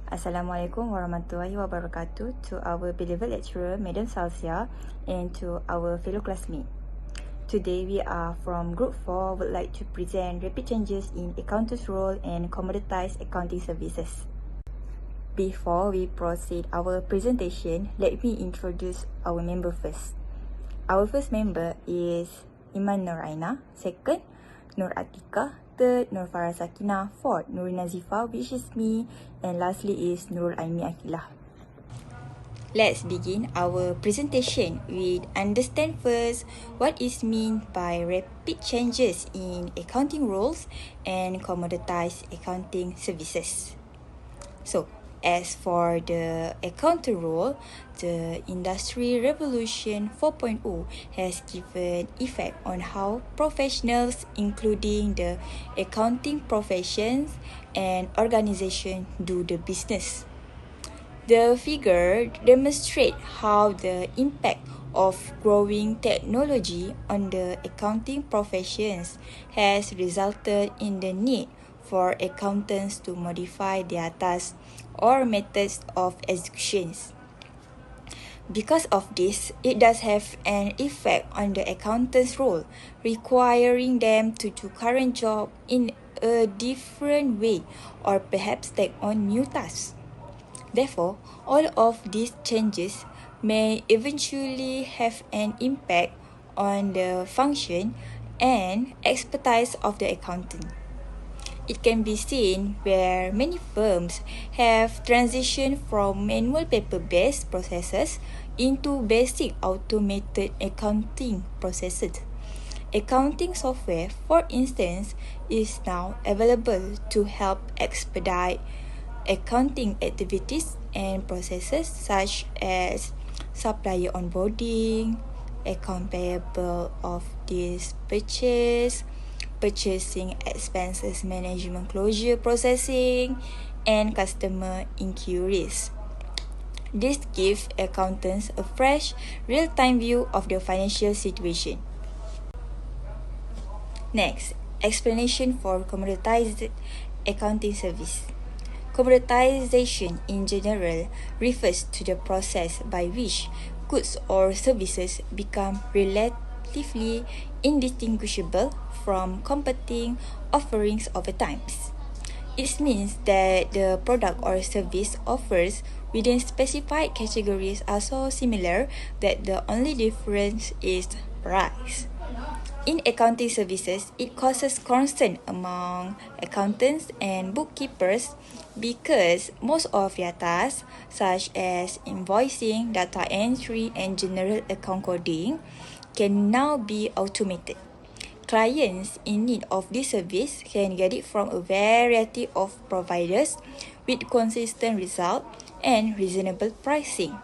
Assalamualaikum warahmatullahi wabarakatuh to our beloved lecturer, Madam Salsia, and to our fellow classmates. Today we are from Group 4 would like to present rapid changes in accountant's role and commoditized accounting services. Before we proceed our presentation, let me introduce our member first. Our first member is IMAN Nur AINA, second Nur ATIQAH, third Nur FARAH SAKINAH, fourth NURIN NAZIFA, which is me, and lastly is NURUL Aimi AQILAH. Let's begin our presentation with understand first what is meant by rapid changes in accounting roles and commoditized accounting services. So, as for the accounting role, the Industry Revolution 4.0 has given effect on how professionals, including the accounting professions and organizations, do the business. The figure demonstrates how the impact of growing technology on the accounting professions has resulted in the need for accountants to modify their tasks or methods of executions. Because of this, it does have an effect on the accountant's role, requiring them to do current job in a different way or perhaps take on new tasks. Therefore, all of these changes may eventually have an impact on the function and expertise of the accountant. It can be seen where many firms have transitioned from manual paper-based processes into basic automated accounting processes. Accounting software, for instance, is now available to help expedite accounting activities and processes such as supplier onboarding, account payable of this purchase, purchasing expenses management closure processing, and customer inquiries. This gives accountants a fresh, real-time view of the financial situation. Next, explanation for commoditized accounting service. Commoditization in general refers to the process by which goods or services become relatively indistinguishable from competing offerings over time. It means that the product or service offers within specified categories are so similar that the only difference is price. In accounting services, it causes concern among accountants and bookkeepers because most of their tasks, such as invoicing, data entry, and general account coding, can now be automated. Clients in need of this service can get it from a variety of providers with consistent result and reasonable pricing.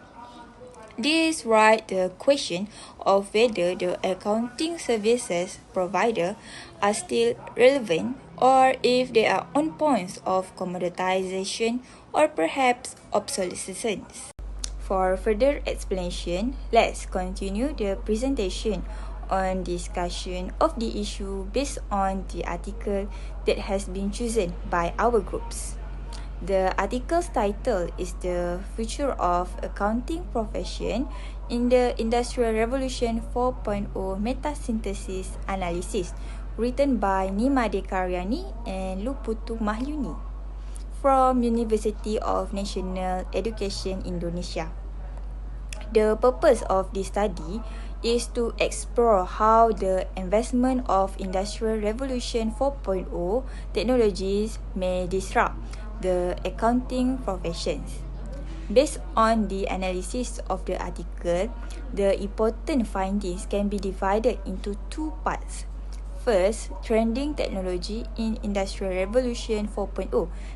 This raises the question of whether the accounting services provider are still relevant or if they are on points of commoditization or perhaps obsolescence. For further explanation, let's continue the presentation on discussion of the issue based on the article that has been chosen by our groups. The article's title is The Future of Accounting Profession in the Industrial Revolution 4.0 Meta-Synthesis Analysis, written by Nima Dekaryani and Luputu Mahyuni from University of National Education Indonesia. The purpose of this study is to explore how the advancement of Industrial Revolution 4.0 technologies may disrupt the accounting professions. Based on the analysis of the article, the important findings can be divided into two parts. First, trending technology in Industrial Revolution 4.0,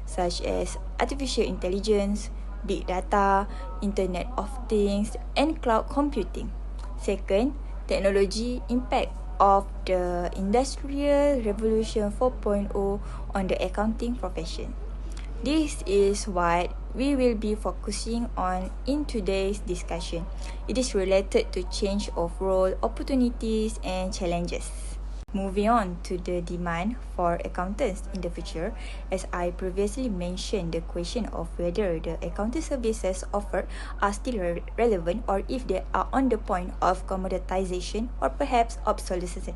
such as artificial intelligence, big data, Internet of Things, and cloud computing. Second, technology impact of the Industrial Revolution 4.0 on the accounting profession. This is what we will be focusing on in today's discussion. It is related to change of role, opportunities, and challenges. Moving on to the demand for accountants in the future, as I previously mentioned, the question of whether the accounting services offered are still relevant or if they are on the point of commoditization or perhaps obsolescence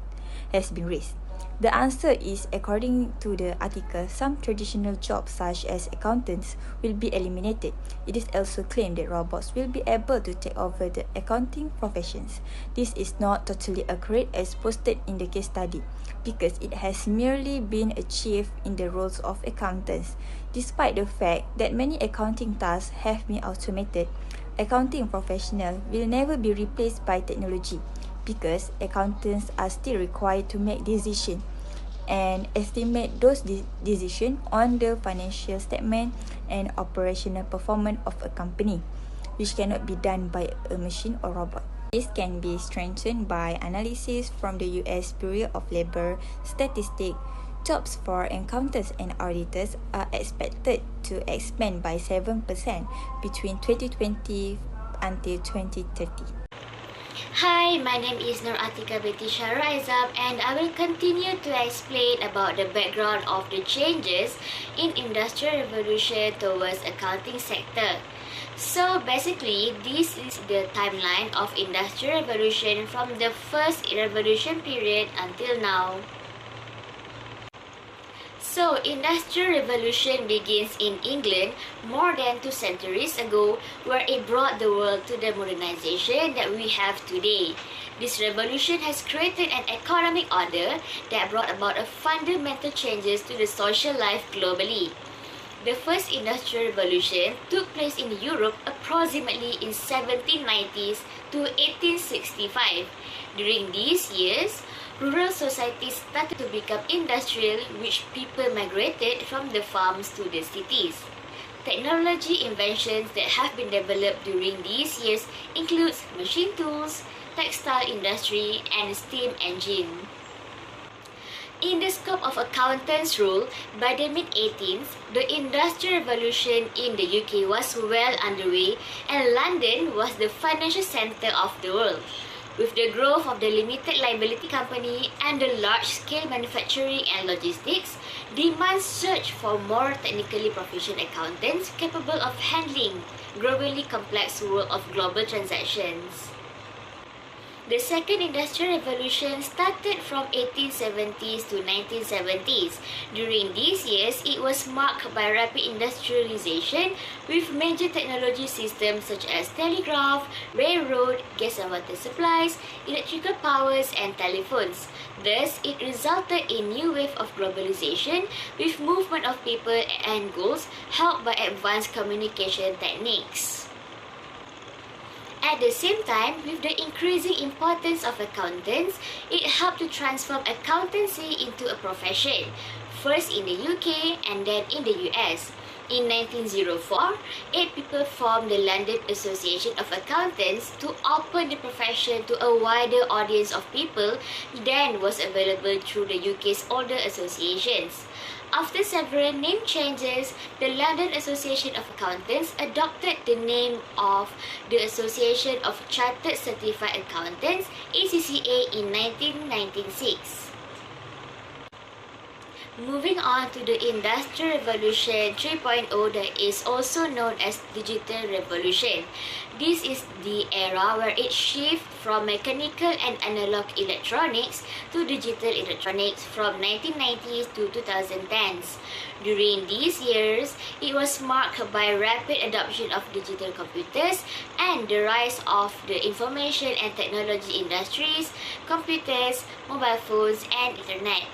has been raised. The answer is, according to the article, some traditional jobs such as accountants will be eliminated. It is also claimed that robots will be able to take over the accounting professions. This is not totally accurate as posted in the case study, because it has merely been achieved in the roles of accountants. Despite the fact that many accounting tasks have been automated, accounting professionals will never be replaced by technology, because accountants are still required to make decisions and estimate those decisions on the financial statement and operational performance of a company, which cannot be done by a machine or robot. This can be strengthened by analysis from the US Bureau of Labor Statistics. Jobs for accountants and auditors are expected to expand by 7% between 2020 until 2030. Hi, my name is ATIQAH binti SYAHRUL and I will continue to explain about the background of the changes in Industrial Revolution towards accounting sector. So basically, this is the timeline of Industrial Revolution from the first revolution period until now. So, Industrial Revolution begins in England more than 2 centuries ago, where it brought the world to the modernization that we have today. This revolution has created an economic order that brought about a fundamental changes to the social life globally. The first Industrial Revolution took place in Europe approximately in 1790s to 1865. During these years, rural societies started to become industrial, which people migrated from the farms to the cities. Technology inventions that have been developed during these years includes machine tools, textile industry, and steam engine. In the scope of accountants' role, by the mid-18th, the Industrial Revolution in the UK was well underway, and London was the financial centre of the world. With the growth of the limited liability company and the large-scale manufacturing and logistics, demand surged for more technically proficient accountants capable of handling growingly complex world of global transactions. The second Industrial Revolution started from 1870s to 1970s. During these years, it was marked by rapid industrialization with major technology systems such as telegraph, railroad, gas and water supplies, electrical powers, and telephones. Thus, it resulted in new wave of globalization with movement of people and goods helped by advanced communication techniques. At the same time, with the increasing importance of accountants, it helped to transform accountancy into a profession, first in the UK and then in the US. In 1904, 8 people formed the London Association of Accountants to open the profession to a wider audience of people than was available through the UK's older associations. After several name changes, the London Association of Accountants adopted the name of the Association of Chartered Certified Accountants, ACCA, in 1996. Moving on to the Industrial Revolution 3.0, that is also known as Digital Revolution. This is the era where it shifts from mechanical and analog electronics to digital electronics from 1990s to 2010s. During these years, it was marked by rapid adoption of digital computers and the rise of the information and technology industries, computers, mobile phones, and internet.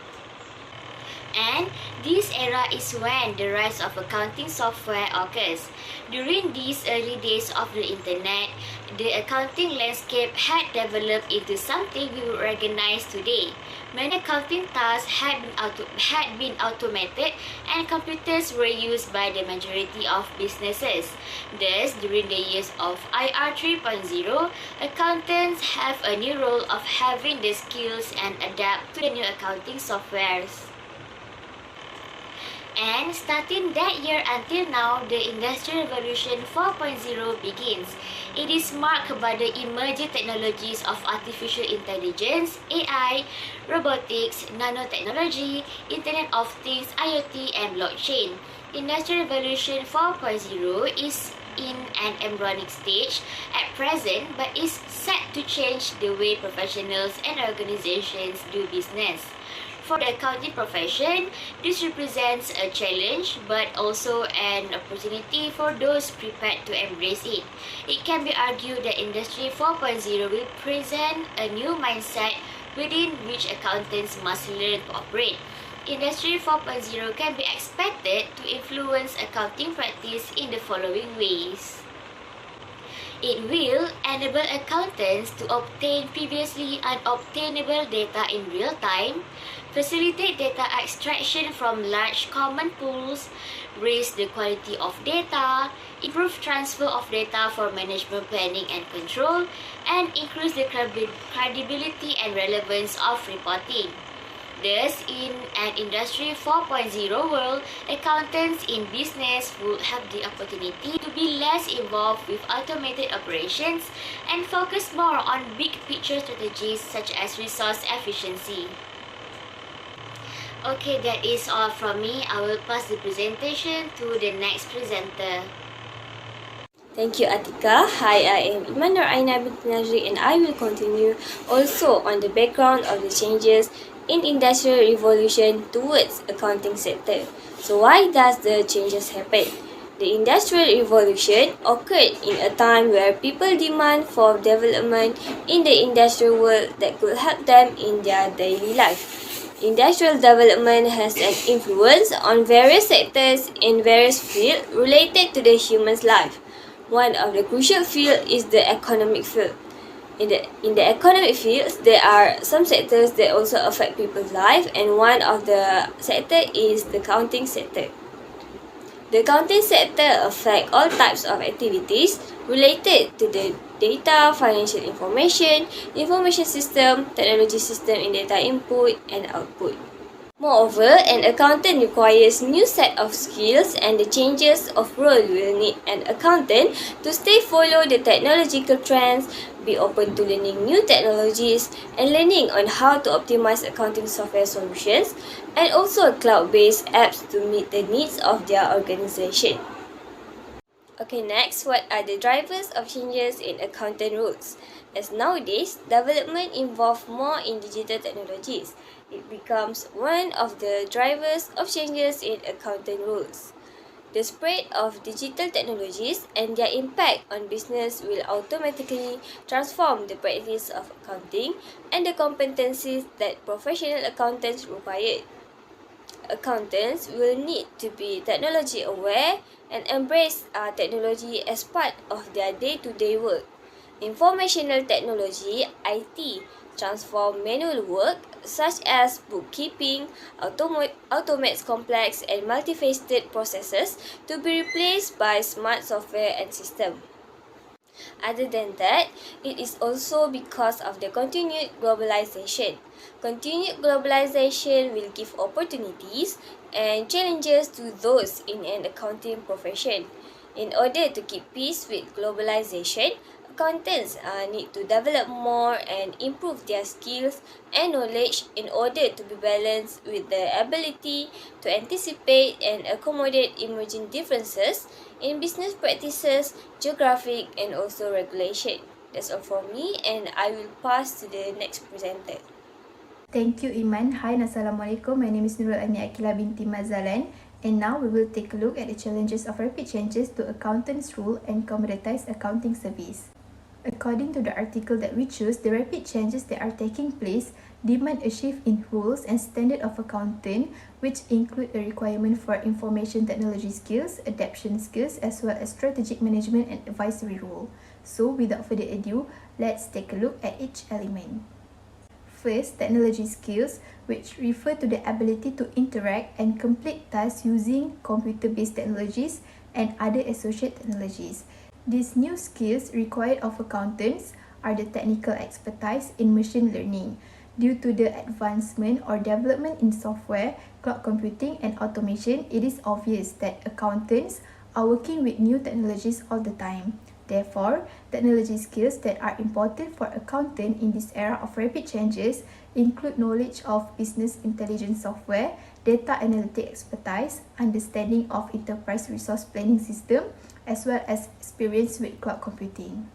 And this era is when the rise of accounting software occurs. During these early days of the internet, the accounting landscape had developed into something we would recognize today. Many accounting tasks had been automated and computers were used by the majority of businesses. Thus, during the years of IR 3.0, accountants have a new role of having the skills and adapt to the new accounting softwares. And starting that year until now, the Industrial Revolution 4.0 begins. It is marked by the emerging technologies of artificial intelligence, AI, robotics, nanotechnology, Internet of Things, IoT, and blockchain. Industrial Revolution 4.0 is in an embryonic stage at present, but is set to change the way professionals and organizations do business. For the accounting profession, this represents a challenge but also an opportunity for those prepared to embrace it. It can be argued that Industry 4.0 will present a new mindset within which accountants must learn to operate. Industry 4.0 can be expected to influence accounting practice in the following ways. It will enable accountants to obtain previously unobtainable data in real time, facilitate data extraction from large common pools, raise the quality of data, improve transfer of data for management planning and control, and increase the credibility and relevance of reporting. Thus, in an Industry 4.0 world, accountants in business would have the opportunity to be less involved with automated operations and focus more on big picture strategies such as resource efficiency. Okay, that is all from me. I will pass the presentation to the next presenter. Thank you, ATIQAH. Hi, I am IMAN or AINA BINTI NAZRI, and I will continue also on the background of the changes in industrial revolution towards accounting sector. So why does the changes happen? The industrial revolution occurred in a time where people demand for development in the industrial world that could help them in their daily life. Industrial development has an influence on various sectors in various fields related to the human's life. One of the crucial fields is the economic field. In the economic fields, there are some sectors that also affect people's life, and one of the sector is the accounting sector. The accounting sector affects all types of activities related to the data, financial information, information system, technology system in data input and output. Moreover, an accountant requires new set of skills, and the changes of role will need an accountant to stay follow the technological trends, be open to learning new technologies, and learning on how to optimize accounting software solutions, and also cloud-based apps to meet the needs of their organization. Okay, next, what are the drivers of changes in accounting rules? As nowadays, development involves more in digital technologies. It becomes one of the drivers of changes in accounting rules. The spread of digital technologies and their impact on business will automatically transform the practice of accounting and the competencies that professional accountants require. Accountants will need to be technology aware and embrace technology as part of their day-to-day work. Informational technology (IT) transform manual work such as bookkeeping, automates complex and multifaceted processes to be replaced by smart software and systems. Other than that, it is also because of the continued globalization. Continued globalization will give opportunities and challenges to those in an accounting profession. In order to keep pace with globalization, accountants need to develop more and improve their skills and knowledge in order to be balanced with the ability to anticipate and accommodate emerging differences in business practices, geographic, and also regulation. That's all from me, and I will pass to the next presenter. Thank you, Iman. Hi, Assalamualaikum. My name is NURUL AQILAH binti Mazalan, and now we will take a look at the challenges of rapid changes to accountants' rule and commoditized accounting service. According to the article that we choose, the rapid changes that are taking place demand a shift in rules and standard of accounting, which include a requirement for information technology skills, adaptation skills, as well as strategic management and advisory role. So, without further ado, let's take a look at each element. First, technology skills, which refer to the ability to interact and complete tasks using computer-based technologies and other associated technologies. These new skills required of accountants are the technical expertise in machine learning, Due to the advancement or development in software, cloud computing and automation, it is obvious that accountants are working with new technologies all the time. Therefore, technology skills that are important for accountants in this era of rapid changes include knowledge of business intelligence software, data analytic expertise, understanding of enterprise resource planning system, as well as experience with cloud computing.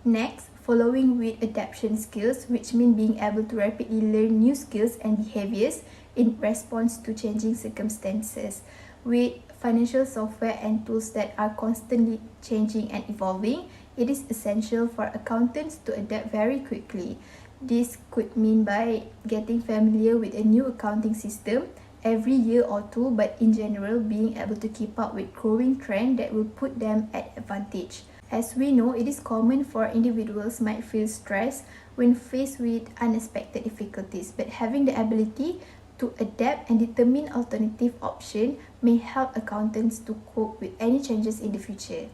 Next, following with adaptation skills, which mean being able to rapidly learn new skills and behaviors in response to changing circumstances. With financial software and tools that are constantly changing and evolving, it is essential for accountants to adapt very quickly. This could mean by getting familiar with a new accounting system every year or two, but in general, being able to keep up with growing trend that will put them at advantage. As we know, it is common for individuals might feel stressed when faced with unexpected difficulties, but having the ability to adapt and determine alternative option may help accountants to cope with any changes in the future.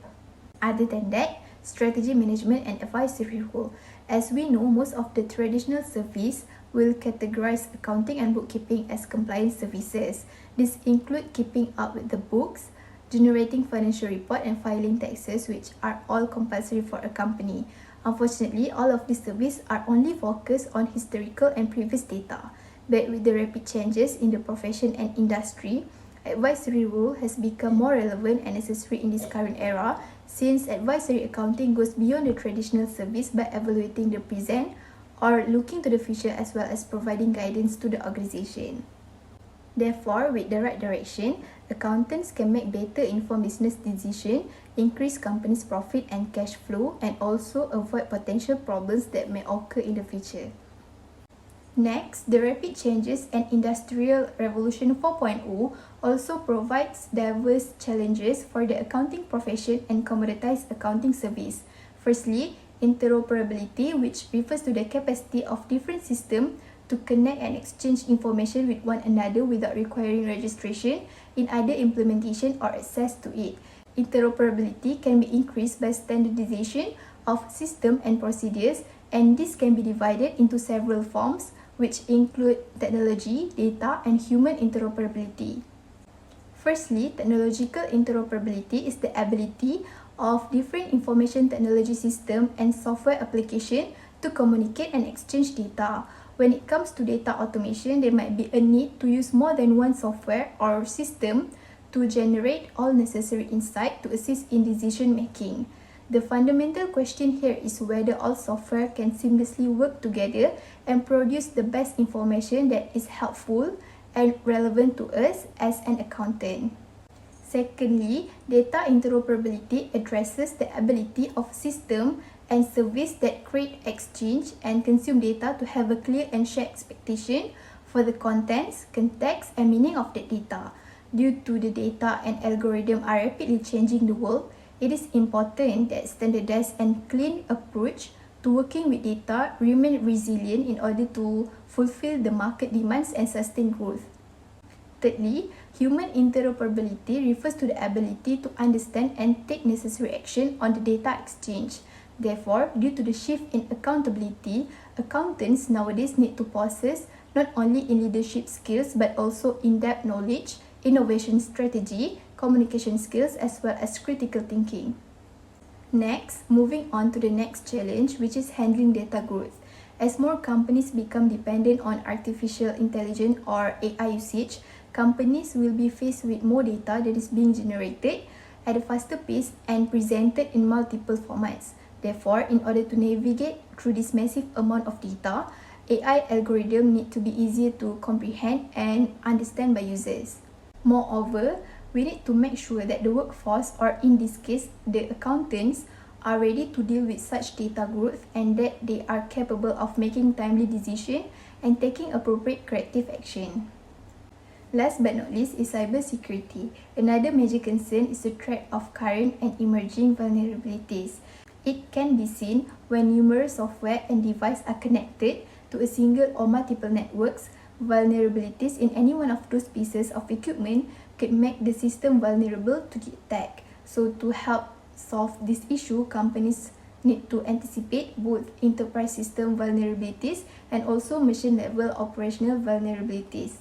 Other than that, strategy management and advisory role. As we know, most of the traditional service will categorize accounting and bookkeeping as compliance services. This include keeping up with the books, generating financial report and filing taxes, which are all compulsory for a company. Unfortunately, all of these services are only focused on historical and previous data. But with the rapid changes in the profession and industry, advisory role has become more relevant and necessary in this current era, since advisory accounting goes beyond the traditional service by evaluating the present or looking to the future, as well as providing guidance to the organization. Therefore, with the right direction, accountants can make better informed business decisions, increase companies' profit and cash flow, and also avoid potential problems that may occur in the future. Next, the rapid changes and Industrial Revolution 4.0 also provides diverse challenges for the accounting profession and commoditized accounting service. Firstly, interoperability, which refers to the capacity of different systems to connect and exchange information with one another without requiring registration in either implementation or access to it. Interoperability can be increased by standardization of system and procedures, and this can be divided into several forms, which include technology, data, and human interoperability. Firstly, technological interoperability is the ability of different information technology system and software application to communicate and exchange data. When it comes to data automation, there might be a need to use more than one software or system to generate all necessary insight to assist in decision making. The fundamental question here is whether all software can seamlessly work together and produce the best information that is helpful and relevant to us as an accountant. Secondly, data interoperability addresses the ability of system and service that create, exchange, and consume data to have a clear and shared expectation for the contents, context, and meaning of the data. Due to the data and algorithm are rapidly changing the world, it is important that standardized and clean approach to working with data remain resilient in order to fulfill the market demands and sustain growth. Thirdly, human interoperability refers to the ability to understand and take necessary action on the data exchange. Therefore, due to the shift in accountability, accountants nowadays need to possess not only in leadership skills but also in-depth knowledge, innovation strategy, communication skills, as well as critical thinking. Next, moving on to the next challenge, which is handling data growth. As more companies become dependent on artificial intelligence or AI usage, companies will be faced with more data that is being generated at a faster pace and presented in multiple formats. Therefore, in order to navigate through this massive amount of data, AI algorithms need to be easier to comprehend and understand by users. Moreover, we need to make sure that the workforce, or in this case, the accountants, are ready to deal with such data growth and that they are capable of making timely decisions and taking appropriate corrective action. Last but not least is cybersecurity. Another major concern is the threat of current and emerging vulnerabilities. It can be seen when numerous software and devices are connected to a single or multiple networks. Vulnerabilities in any one of those pieces of equipment could make the system vulnerable to the attack. So to help solve this issue, companies need to anticipate both enterprise system vulnerabilities and also machine level operational vulnerabilities.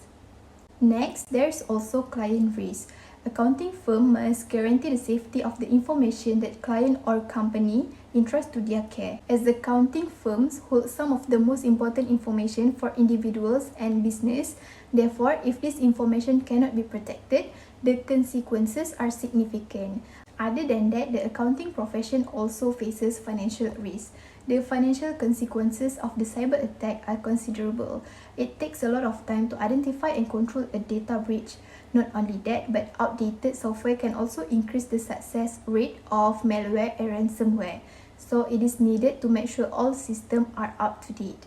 Next, there's also client risk. Accounting firm must guarantee the safety of the information that client or company entrust to their care, as accounting firms hold some of the most important information for individuals and business. Therefore, if this information cannot be protected, the consequences are significant. Other than that, the accounting profession also faces financial risk. The financial consequences of the cyber attack are considerable. It takes a lot of time to identify and control a data breach. Not only that, but outdated software can also increase the success rate of malware and ransomware. So it is needed to make sure all systems are up to date.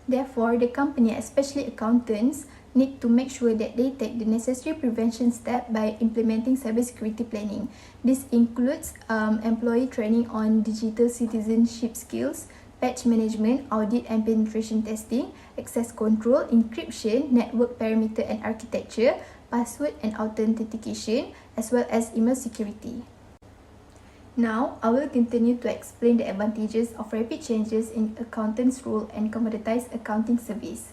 Therefore, the company, especially accountants, need to make sure that they take the necessary prevention steps by implementing cybersecurity planning. This includes employee training on digital citizenship skills, patch management, audit and penetration testing, access control, encryption, network parameter and architecture, password and authentication, as well as email security. Now, I will continue to explain the advantages of rapid changes in accountants' role and commoditized accounting service.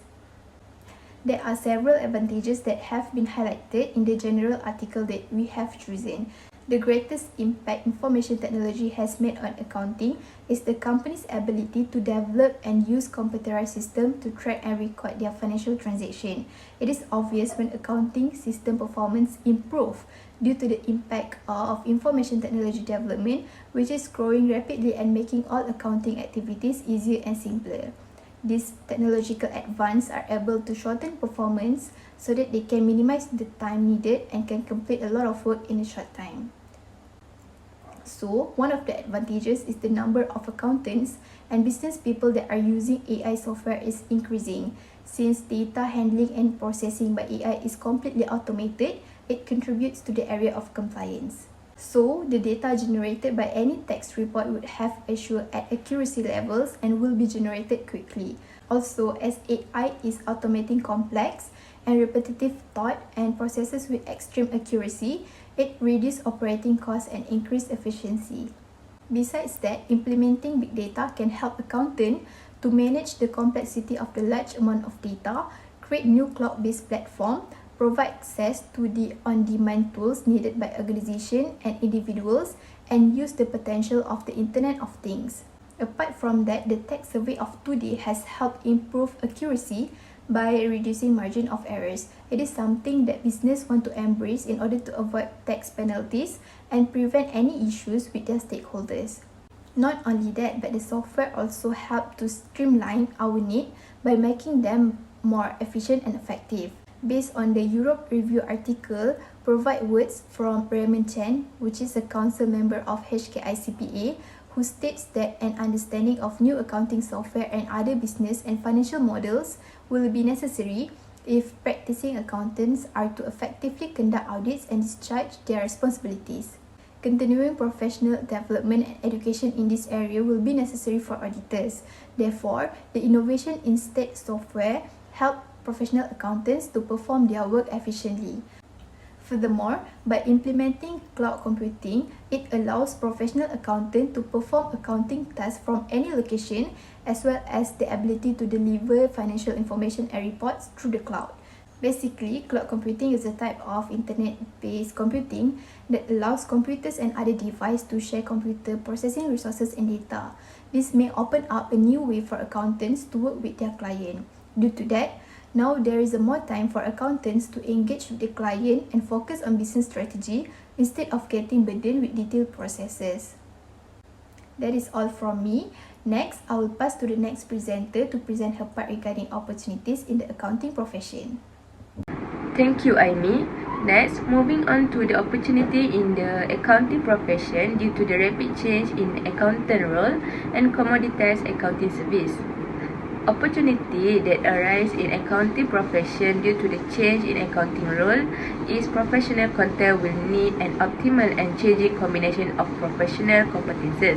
There are several advantages that have been highlighted in the general article that we have chosen. The greatest impact information technology has made on accounting is the company's ability to develop and use computerized systems to track and record their financial transactions. It is obvious when accounting system performance improves due to the impact of information technology development, which is growing rapidly and making all accounting activities easier and simpler. These technological advances are able to shorten performance so that they can minimize the time needed and can complete a lot of work in a short time. So, one of the advantages is the number of accountants and business people that are using AI software is increasing. Since data handling and processing by AI is completely automated, it contributes to the area of compliance. So, the data generated by any text report would have assured at accuracy levels and will be generated quickly. Also, as AI is automating complex and repetitive thought and processes with extreme accuracy, it reduces operating costs and increase efficiency. Besides that, implementing big data can help accountants to manage the complexity of the large amount of data, create new cloud-based platforms, provide access to the on-demand tools needed by organizations and individuals, and use the potential of the Internet of Things. Apart from that, the tech survey of today has helped improve accuracy by reducing margin of errors. It is something that business want to embrace in order to avoid tax penalties and prevent any issues with their stakeholders. Not only that, but the software also help to streamline our need by making them more efficient and effective. Based on the Europe Review article, provide words from Raymond Chen, which is a council member of HKICPA, who states that an understanding of new accounting software and other business and financial models will be necessary if practicing accountants are to effectively conduct audits and discharge their responsibilities. Continuing professional development and education in this area will be necessary for auditors. Therefore, the innovation in state software help professional accountants to perform their work efficiently. Furthermore, by implementing cloud computing, it allows professional accountants to perform accounting tasks from any location, as well as the ability to deliver financial information and reports through the cloud. Basically, cloud computing is a type of internet-based computing that allows computers and other devices to share computer processing resources and data. This may open up a new way for accountants to work with their client. Due to that, now there is more time for accountants to engage with the client and focus on business strategy instead of getting burdened with detailed processes. That is all from me. Next, I will pass to the next presenter to present her part regarding opportunities in the accounting profession. Thank you, Aimi. Next, moving on to the opportunity in the accounting profession due to the rapid change in accountant role and commoditized accounting service. Opportunity that arise in accounting profession due to the change in accounting role is professional content will need an optimal and changing combination of professional competences,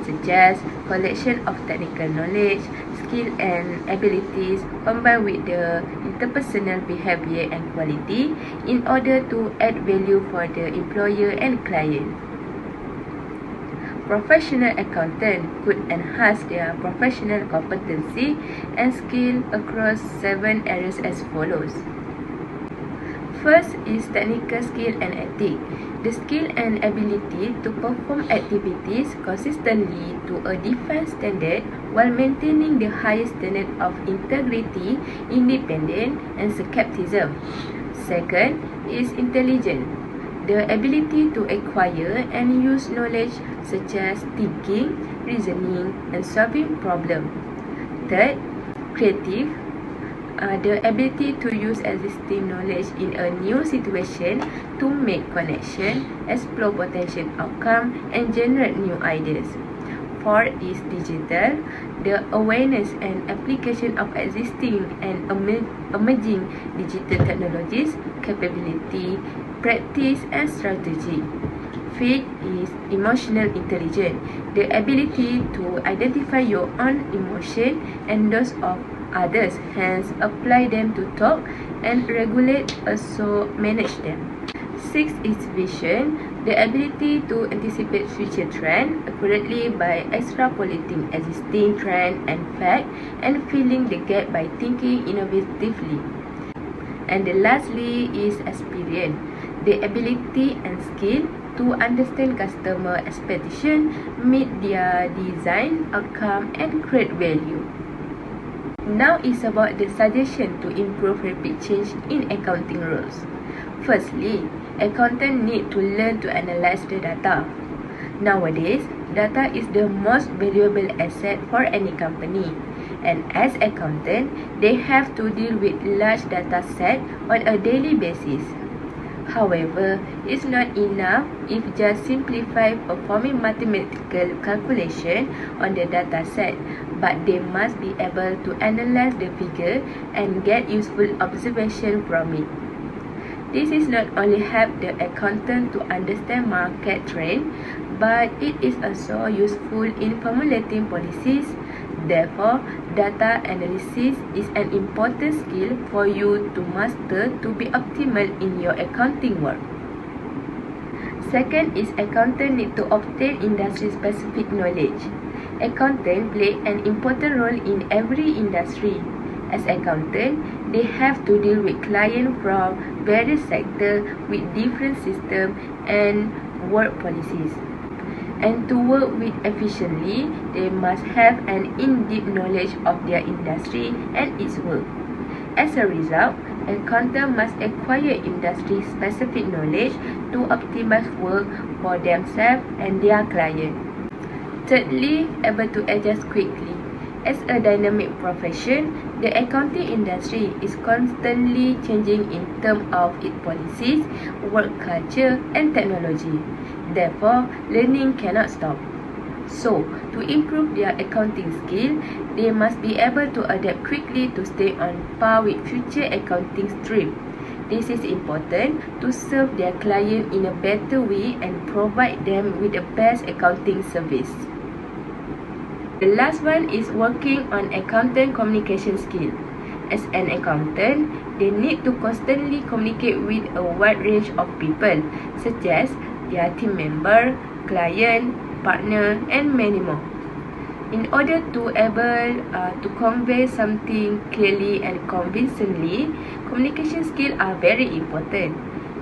such as collection of technical knowledge, skill and abilities combined with the interpersonal behavior and quality in order to add value for the employer and client. Professional accountant could enhance their professional competency and skill across 7 areas as follows. First is technical skill and ethic. The skill and ability to perform activities consistently to a defined standard while maintaining the highest standard of integrity, independence, and skepticism. Second is intelligence. The ability to acquire and use knowledge such as thinking, reasoning, and solving problems. Third, creative. The ability to use existing knowledge in a new situation to make connection, explore potential outcome, and generate new ideas. Fourth is digital. The awareness and application of existing and emerging digital technologies, capability, practice, and strategy. Fifth is emotional intelligence. The ability to identify your own emotion and those of others, hence apply them to talk and regulate, also manage them. Sixth is vision. The ability to anticipate future trend accurately by extrapolating existing trend and fact and filling the gap by thinking innovatively. And lastly is experience. The ability and skill to understand customer expectation, meet their design outcome, and create value. Now is about the suggestion to improve rapid change in accounting rules. Firstly, accountants need to learn to analyze the data. Nowadays, data is the most valuable asset for any company. And as accountants, they have to deal with large data set on a daily basis. However, it's not enough if just simplify performing mathematical calculation on the data set, but they must be able to analyze the figure and get useful observation from it. This is not only help the accountant to understand market trend, but it is also useful in formulating policies. Therefore, data analysis is an important skill for you to master to be optimal in your accounting work. Second is accountant need to obtain industry-specific knowledge. Accountants play an important role in every industry. As accountant, they have to deal with clients from various sectors with different systems and work policies. And to work with efficiently, they must have an in-depth knowledge of their industry and its work. As a result, accountants must acquire industry-specific knowledge to optimize work for themselves and their client. Thirdly, able to adjust quickly. As a dynamic profession, the accounting industry is constantly changing in terms of its policies, work culture, and technology. Therefore, learning cannot stop. So, to improve their accounting skill, they must be able to adapt quickly to stay on par with future accounting streams. This is important to serve their client in a better way and provide them with the best accounting service. The last one is working on accountant communication skill. As an accountant, they need to constantly communicate with a wide range of people, such as their team member, client, partner, and many more. In order to able to convey something clearly and convincingly, communication skills are very important.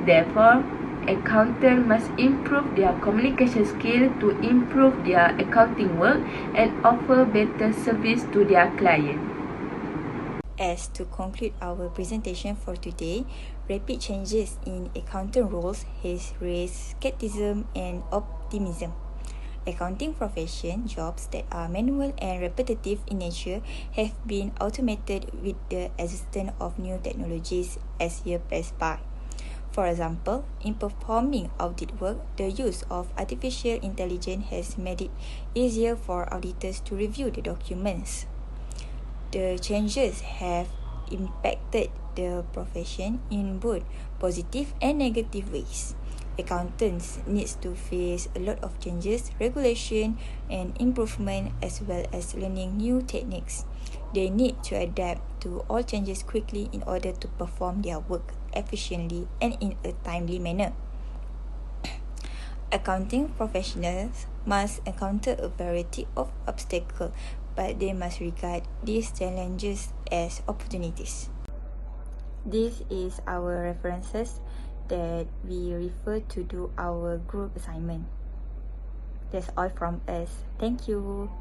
Therefore, accountants must improve their communication skill to improve their accounting work and offer better service to their client. As to conclude our presentation for today, rapid changes in accounting roles has raised skepticism and optimism. Accounting profession jobs that are manual and repetitive in nature have been automated with the existence of new technologies as years pass by. For example, in performing audit work, the use of artificial intelligence has made it easier for auditors to review the documents. The changes have impacted the profession in both positive and negative ways. Accountants need to face a lot of changes, regulation, and improvement, as well as learning new techniques. They need to adapt to all changes quickly in order to perform their work efficiently and in a timely manner. Accounting professionals must encounter a variety of obstacles, but they must regard these challenges as opportunities. This is our references that we refer to do our group assignment. That's all from us. Thank you.